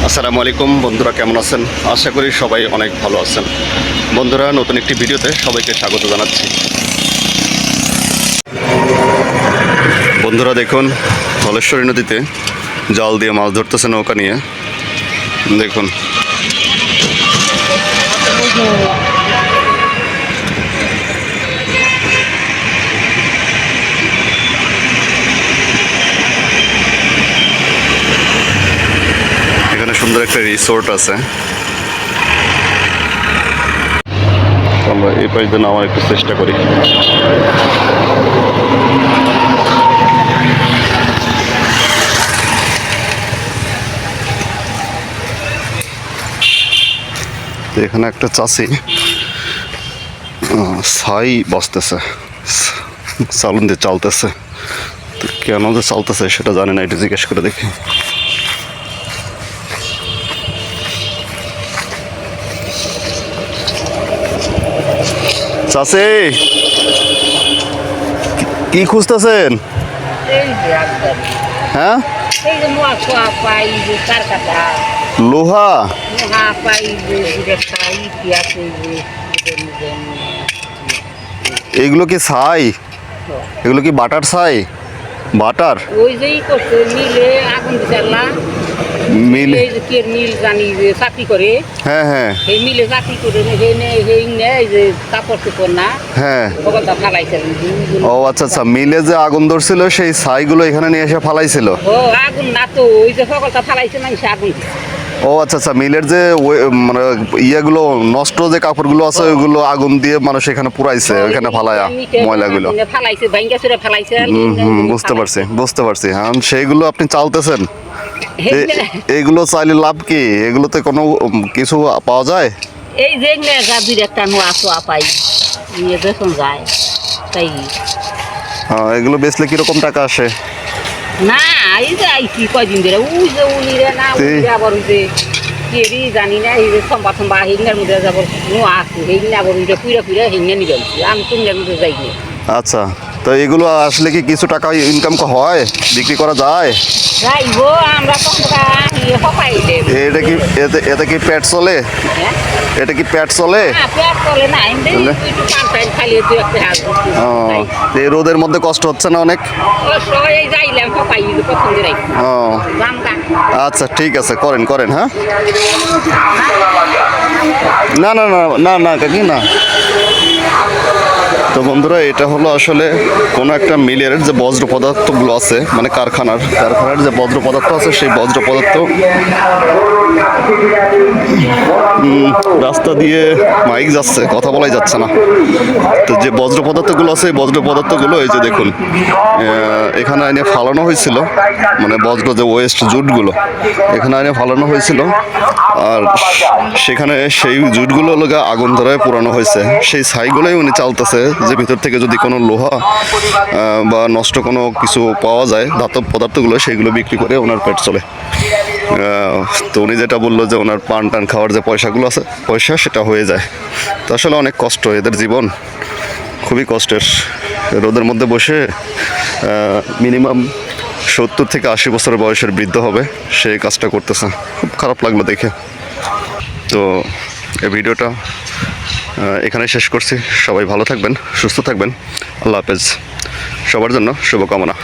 আসসালামু আলাইকুম বন্ধুরা, কেমন আছেন? আশা করি সবাই অনেক ভালো আছেন। বন্ধুরা, নতুন একটি ভিডিওতে সবাইকে স্বাগত জানাচ্ছি। বন্ধুরা দেখুন, ধলেশ্বরী নদীতে জাল দিয়ে মাছ ধরতেছে নৌকা নিয়ে। দেখুন এখানে সুন্দর একটা রিসোর্ট আছে। আমরা এই পাশ দিয়ে নামার একটু চেষ্টা করি। এখানে একটা চাষি ছাই বসতেছে, চালুন দিয়ে চালতেছে। তো কেন যে চালতেছে সেটা জানি না, এটা জিজ্ঞেস করে দেখি। চাষি, কি খুঁজতেছেন? হ্যাঁ, লোহা। এগুলো কি ছাই? এগুলো কি বাটার ছাই? বাটার মিলে মিল জানি যে চাকরি করে। হ্যাঁ হ্যাঁ এই মিলে চাকরি করে যে কাপড় চোপড় না। হ্যাঁ। ওটা ফালাইছে। ও আচ্ছা আচ্ছা, মিলে যে আগুন ধরছিল সেই ছাইগুলো এখানে নিয়ে এসে ফালাইছিল। ও আগুন না তো, ওই যে সকলটা ফালাইছে না, সে আগুন। ও আচ্ছা আচ্ছা, মিলের যে মানে ইয়েগুলো নষ্ট যে কাপড়গুলো আছে ওইগুলো আগুন দিয়ে মানুষ এখানে পুরাইছে, ওইখানে ফালায়া ময়লাগুলো। ফালাইছে, ভাঙ্গা চুরে ফালাইছে। বুঝতে পারছি বুঝতে পারছি। হ্যাঁ, সেইগুলো আপনি চালতেছেন। এগুলো চাইলে লাভ কি? এগুলোতে কোনো কিছু পাওয়া যায়? এই যে দুই একটা নোয়া চোয়া পাই, নিয়ে যখন যায় তাই। হ্যাঁ, এগুলো বেচলে কিরকম টাকা আসে? না এই যে আইসি কয়দিন ধরে উই যে উনিরে না আবার ওই যে কেরি জানি না, এই যে সম্বা সম্বা হেগনার মধ্যে যাবার নোয়া আছে, হেগনা আবার ওইটা পুইরা পুইরা হেগনা নিবে। আমি তোমার মধ্যে যাইনি। আচ্ছা, তো এগুলো আসলে কি কিছু টাকা ইনকাম হয়, বিক্রি করা যায়? যাইবো আমরা তো হপাইলে। এটা কি এতে কি পেট চলে? এটা কি পেট চলে? পেট চলে না, একটু পান খালি দু একটা হাত। এই রোদের মধ্যে কষ্ট হচ্ছে না অনেক? যাইলাম হপাই পছন্দ রাই। ও আচ্ছা, ঠিক আছে, করেন করেন। হ্যাঁ, না না না না না কাকি না। তো বন্ধুরা, এটা হলো আসলে কোনো একটা মিলের যে বজ্র পদার্থগুলো আছে, মানে কারখানার যে বজ্র পদার্থ আছে, সেই বজ্র পদার্থ রাস্তা দিয়ে মাইক যাচ্ছে, কথা বলাই যাচ্ছে না। তো যে বজ্র পদার্থগুলো আছে, এই বজ্র পদার্থগুলো এই যে দেখুন এখানে এনে ফালানো হয়েছিল, মানে বজ্র যে ওয়েস্ট জুটগুলো এখানে এনে ফালানো হয়েছিল। আর সেখানে সেই জুটগুলো লগা আগুন ধরায় পুরানো হয়েছে। সেই ছাইগুলোই উনি চালতেছে, যে ভিতর থেকে যদি কোনো লোহা বা নষ্ট কোনো কিছু পাওয়া যায়, ধাতব পদার্থগুলো, সেইগুলো বিক্রি করে ওনার পেট চলে। তো উনি যেটা বললো যে ওনার পান টান খাওয়ার যে পয়সাগুলো আছে, সেটা হয়ে যায়। তো আসলে অনেক কষ্ট, এদের জীবন খুবই কষ্টের। রোদের মধ্যে বসে মিনিমাম 70 থেকে 80 বছরের বয়সের বৃদ্ধ হবে, সেই কাজটা করতেছে। খুব খারাপ লাগলো দেখে। তো এই ভিডিওটা এখানে শেষ করছি। সবাই ভালো থাকবেন, সুস্থ থাকবেন। আল্লাহ হাফেজ। সবার জন্য শুভকামনা।